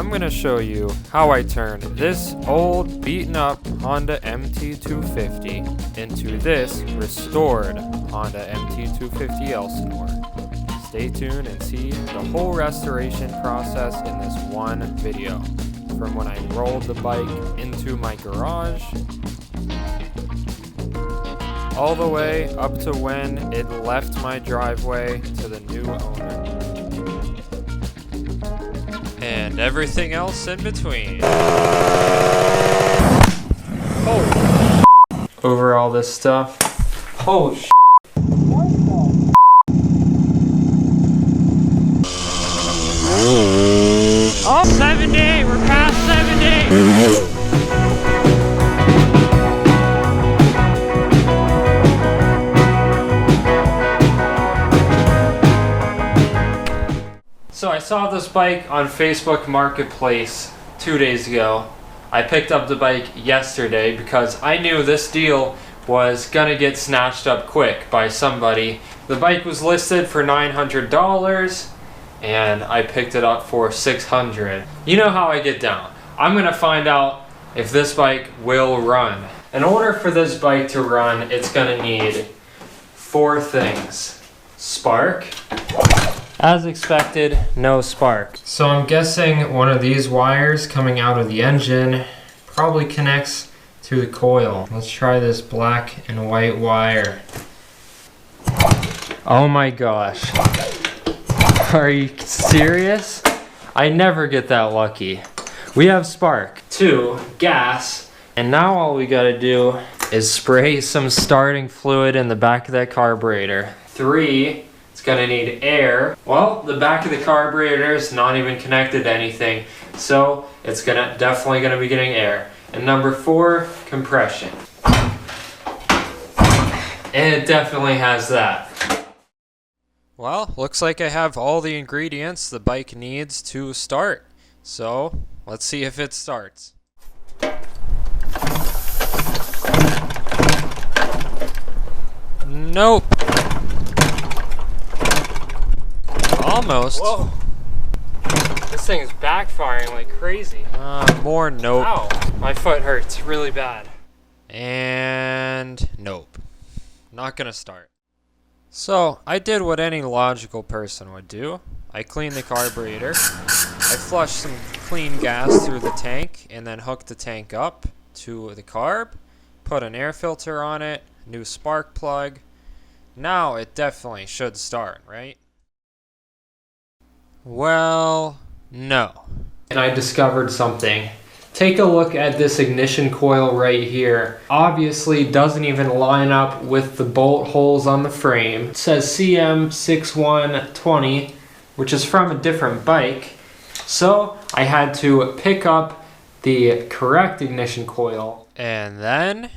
I'm going to show you how I turned this old beaten up Honda MT250 into this restored Honda MT250 Elsinore. Stay tuned and see the whole restoration process in this one video. From when I rolled the bike into my garage, all the way up to when it left my driveway to the new owner. And everything else in between. Oh, over all this stuff. Oh, oh, 7 days. We're past 7 days. So I saw this bike on Facebook Marketplace 2 days ago. I picked up the bike yesterday because I knew this deal was gonna get snatched up quick by somebody. The bike was listed for $900 and I picked it up for $600. You know how I get down. I'm gonna find out if this bike will run. In order for this bike to run, it's gonna need 4 things. Spark. As expected, no spark. So I'm guessing one of these wires coming out of the engine probably connects to the coil. Let's try this black and white wire. Oh my gosh. Are you serious? I never get that lucky. We have spark. 2, gas. And now all we gotta do is spray some starting fluid in the back of that carburetor. 3, it's gonna need air. Well, the back of the carburetor is not even connected to anything, so it's definitely gonna be getting air. And number 4, compression. And it definitely has that. Well, looks like I have all the ingredients the bike needs to start. So, let's see if it starts. Nope. Almost. Whoa. This thing is backfiring like crazy. More nope. Ow. My foot hurts really bad. And nope. Not gonna start. So, I did what any logical person would do. I cleaned the carburetor. I flushed some clean gas through the tank and then hooked the tank up to the carb. Put an air filter on it. New spark plug. Now it definitely should start, right? Well, no. And I discovered something. Take a look at this ignition coil right here. Obviously doesn't even line up with the bolt holes on the frame. It says CM6120, which is from a different bike. So I had to pick up the correct ignition coil. And then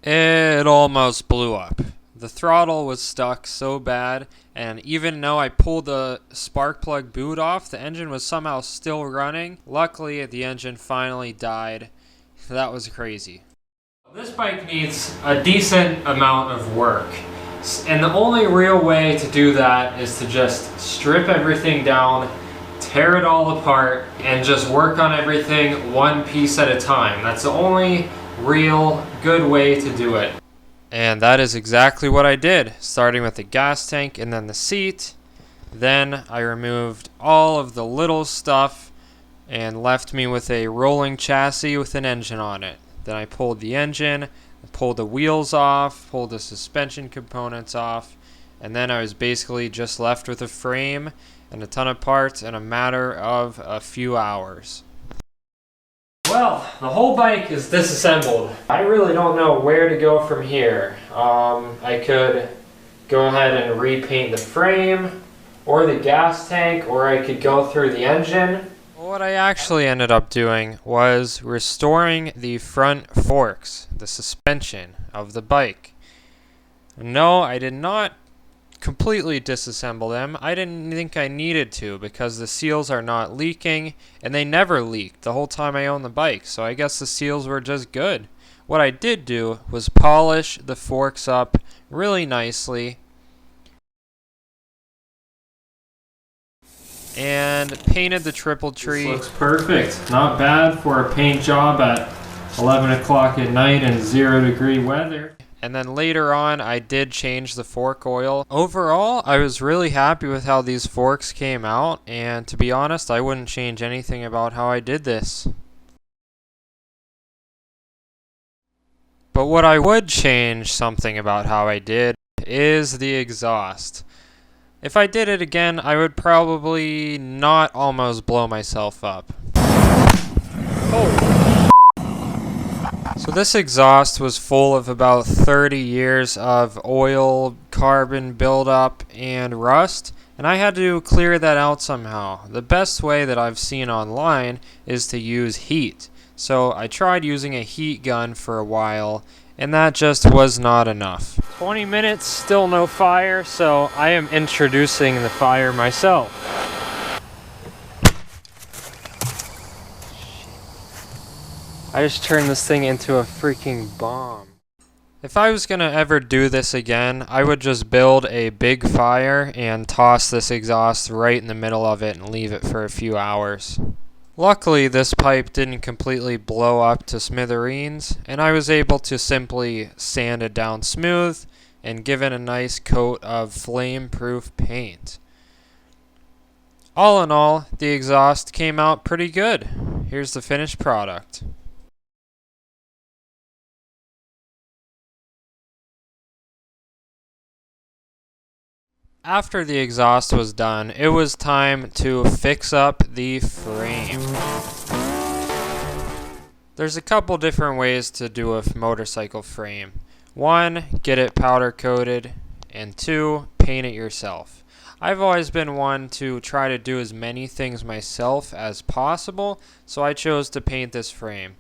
it almost blew up. The throttle was stuck so bad, and even though I pulled the spark plug boot off, the engine was somehow still running. Luckily, the engine finally died. That was crazy. This bike needs a decent amount of work, and the only real way to do that is to just strip everything down, tear it all apart, and just work on everything one piece at a time. That's the only real good way to do it. And that is exactly what I did, starting with the gas tank and then the seat. Then I removed all of the little stuff and left me with a rolling chassis with an engine on it. Then I pulled the engine, pulled the wheels off, pulled the suspension components off, and then I was basically just left with a frame and a ton of parts in a matter of a few hours. Well, the whole bike is disassembled. I really don't know where to go from here. I could go ahead and repaint the frame or the gas tank, or I could go through the engine. What I actually ended up doing was restoring the front forks, the suspension of the bike. No, I did not completely disassemble them. I didn't think I needed to because the seals are not leaking, and they never leaked the whole time I owned the bike, so I guess the seals were just good. What I did do was polish the forks up really nicely and painted the triple tree. This looks perfect. Not bad for a paint job at 11 o'clock at night in 0-degree weather. And then later on, I did change the fork oil. Overall, I was really happy with how these forks came out, and to be honest, I wouldn't change anything about how I did this. But what I would change something about how I did is the exhaust. If I did it again, I would probably not almost blow myself up. Oh. So this exhaust was full of about 30 years of oil, carbon buildup, and rust, and I had to clear that out somehow. The best way that I've seen online is to use heat. So I tried using a heat gun for a while, and that just was not enough. 20 minutes, still no fire, so I am introducing the fire myself. I just turned this thing into a freaking bomb. If I was gonna ever do this again, I would just build a big fire and toss this exhaust right in the middle of it and leave it for a few hours. Luckily, this pipe didn't completely blow up to smithereens, and I was able to simply sand it down smooth and give it a nice coat of flame-proof paint. All in all, the exhaust came out pretty good. Here's the finished product. After the exhaust was done, it was time to fix up the frame. There's a couple different ways to do a motorcycle frame. 1, get it powder coated, and 2, paint it yourself. I've always been one to try to do as many things myself as possible, so I chose to paint this frame.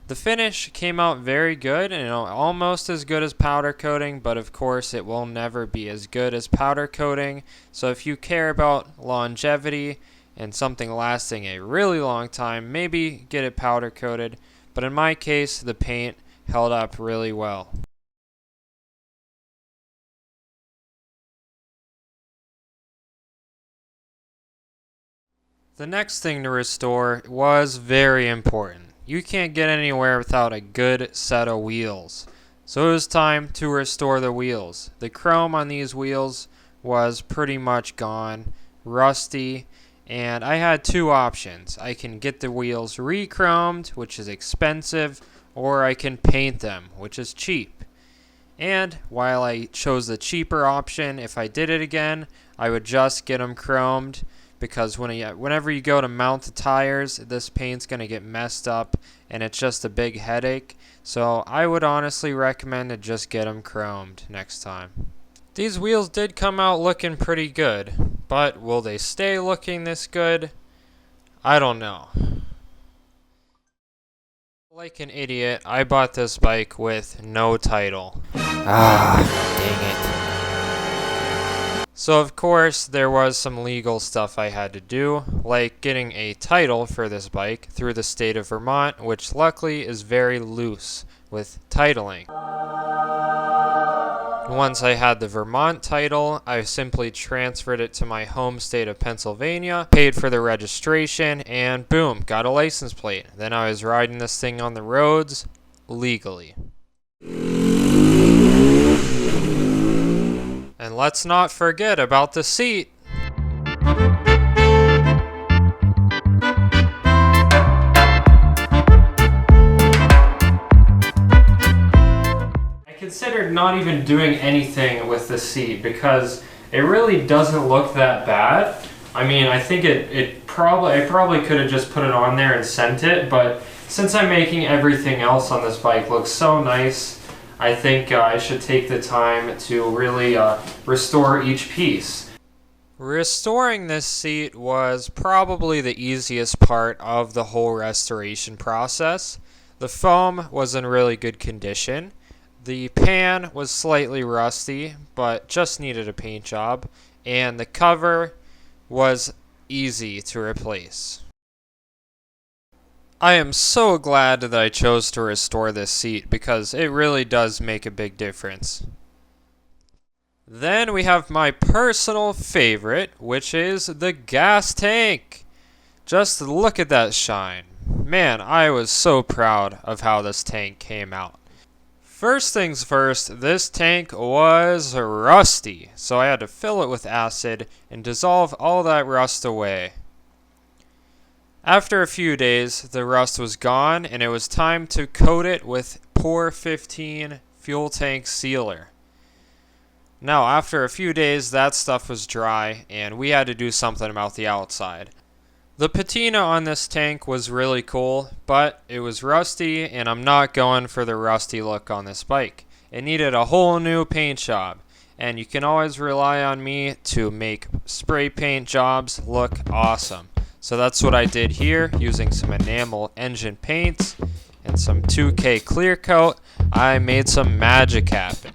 The finish came out very good, and almost as good as powder coating, but of course it will never be as good as powder coating. So if you care about longevity and something lasting a really long time, maybe get it powder coated. But in my case, the paint held up really well. The next thing to restore was very important. You can't get anywhere without a good set of wheels. So it was time to restore the wheels. The chrome on these wheels was pretty much gone, rusty, and I had 2 options. I can get the wheels re-chromed, which is expensive, or I can paint them, which is cheap. And while I chose the cheaper option, if I did it again, I would just get them chromed, because whenever you go to mount the tires, this paint's going to get messed up, and it's just a big headache. So I would honestly recommend to just get them chromed next time. These wheels did come out looking pretty good, but will they stay looking this good? I don't know. Like an idiot, I bought this bike with no title. Dang it. So of course, there was some legal stuff I had to do, like getting a title for this bike through the state of Vermont, which luckily is very loose with titling. Once I had the Vermont title, I simply transferred it to my home state of Pennsylvania, paid for the registration, and boom, got a license plate. Then I was riding this thing on the roads legally. And let's not forget about the seat. I considered not even doing anything with the seat because it really doesn't look that bad. I mean, I think I probably could have just put it on there and sent it, but since I'm making everything else on this bike look so nice, I think I should take the time to really restore each piece. Restoring this seat was probably the easiest part of the whole restoration process. The foam was in really good condition. The pan was slightly rusty, but just needed a paint job, and the cover was easy to replace. I am so glad that I chose to restore this seat because it really does make a big difference. Then we have my personal favorite, which is the gas tank. Just look at that shine. Man, I was so proud of how this tank came out. First things first, this tank was rusty, so I had to fill it with acid and dissolve all that rust away. After a few days, the rust was gone and it was time to coat it with POR 15 fuel tank sealer. Now, after a few days, that stuff was dry and we had to do something about the outside. The patina on this tank was really cool, but it was rusty and I'm not going for the rusty look on this bike. It needed a whole new paint job, and you can always rely on me to make spray paint jobs look awesome. So that's what I did here, using some enamel engine paints and some 2K clear coat. I made some magic happen.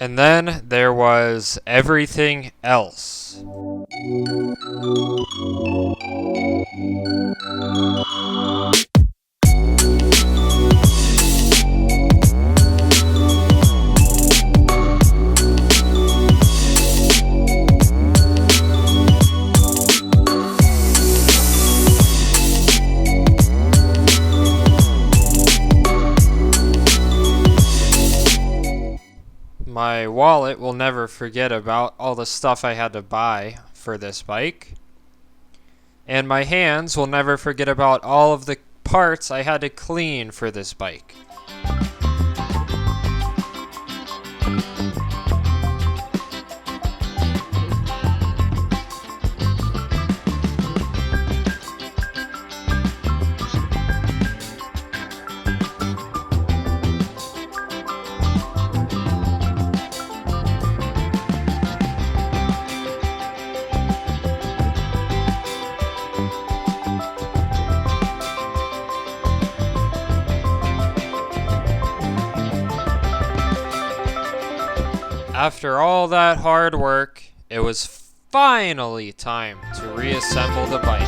And then there was everything else. My wallet will never forget about all the stuff I had to buy for this bike. And my hands will never forget about all of the parts I had to clean for this bike. After all that hard work, it was finally time to reassemble the bike.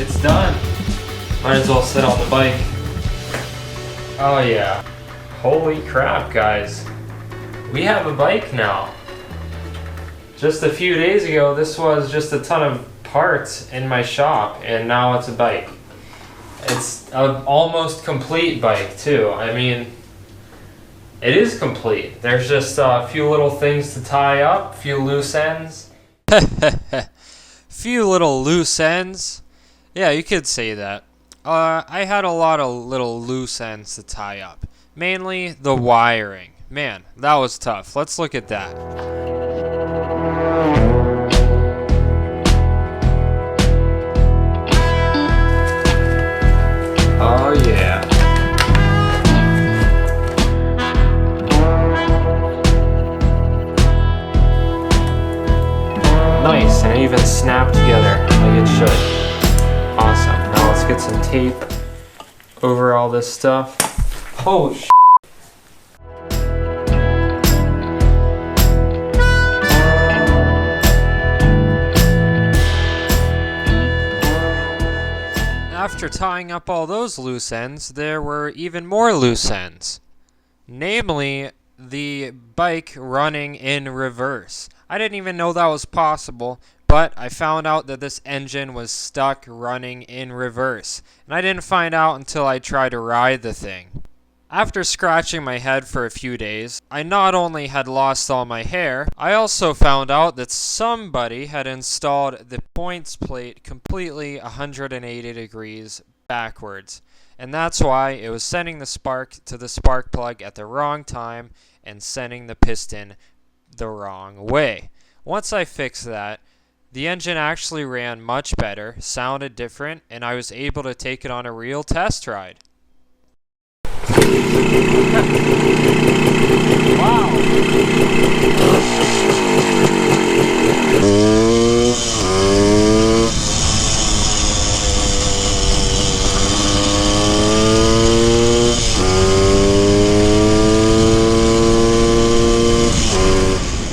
It's done. Might as well sit on the bike. Oh yeah. Holy crap, guys. We have a bike now. Just a few days ago, this was just a ton of parts in my shop, and now it's a bike. It's an almost complete bike, too. I mean, it is complete. There's just a few little things to tie up, few loose ends. Few little loose ends. Yeah, you could say that. I had a lot of little loose ends to tie up. Mainly the wiring. Man, that was tough. Let's look at that. it should. Awesome. Now let's get some tape over all this stuff. Oh, sh**. After tying up all those loose ends, there were even more loose ends. Namely, the bike running in reverse. I didn't even know that was possible, but I found out that this engine was stuck running in reverse. And I didn't find out until I tried to ride the thing. After scratching my head for a few days, I not only had lost all my hair, I also found out that somebody had installed the points plate completely 180 degrees backwards. And that's why it was sending the spark to the spark plug at the wrong time and sending the piston the wrong way. Once I fixed that, the engine actually ran much better, sounded different, and I was able to take it on a real test ride. Wow.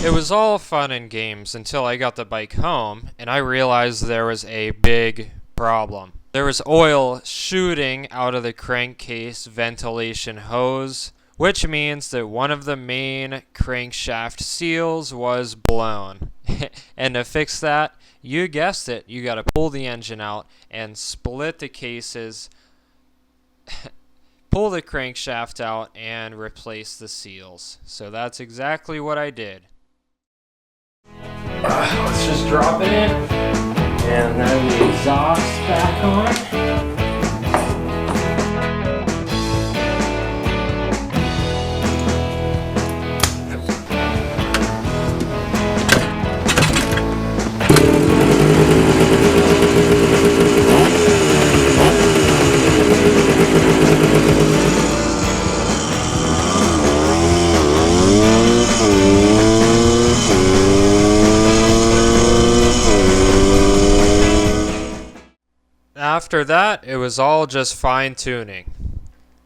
It was all fun and games until I got the bike home and I realized there was a big problem. There was oil shooting out of the crankcase ventilation hose, which means that one of the main crankshaft seals was blown. And to fix that, you guessed it, you got to pull the engine out and split the cases, pull the crankshaft out, and replace the seals. So that's exactly what I did. Let's just drop it in, and then the exhaust back on. After that, it was all just fine-tuning.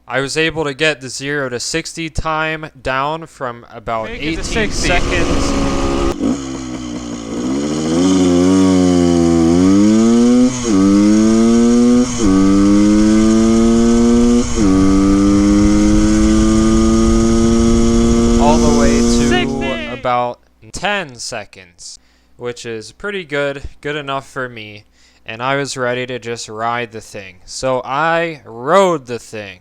I was able to get the 0 to 60 time down from about 18 seconds. All the way to about 10 seconds, which is pretty good enough for me. And I was ready to just ride the thing. So I rode the thing.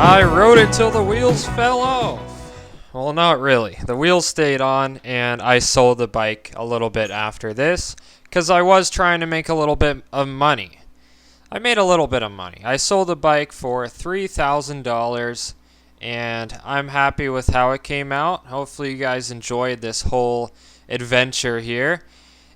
I rode it till the wheels fell off. Well, not really. The wheels stayed on, and I sold the bike a little bit after this, because I was trying to make a little bit of money. I made a little bit of money. I sold the bike for $3,000, and I'm happy with how it came out. Hopefully you guys enjoyed this whole adventure here.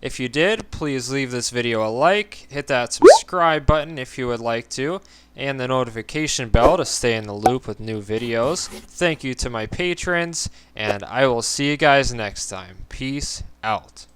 If you did, please leave this video a like, hit that subscribe button if you would like to, and the notification bell to stay in the loop with new videos. Thank you to my patrons, and I will see you guys next time. Peace out.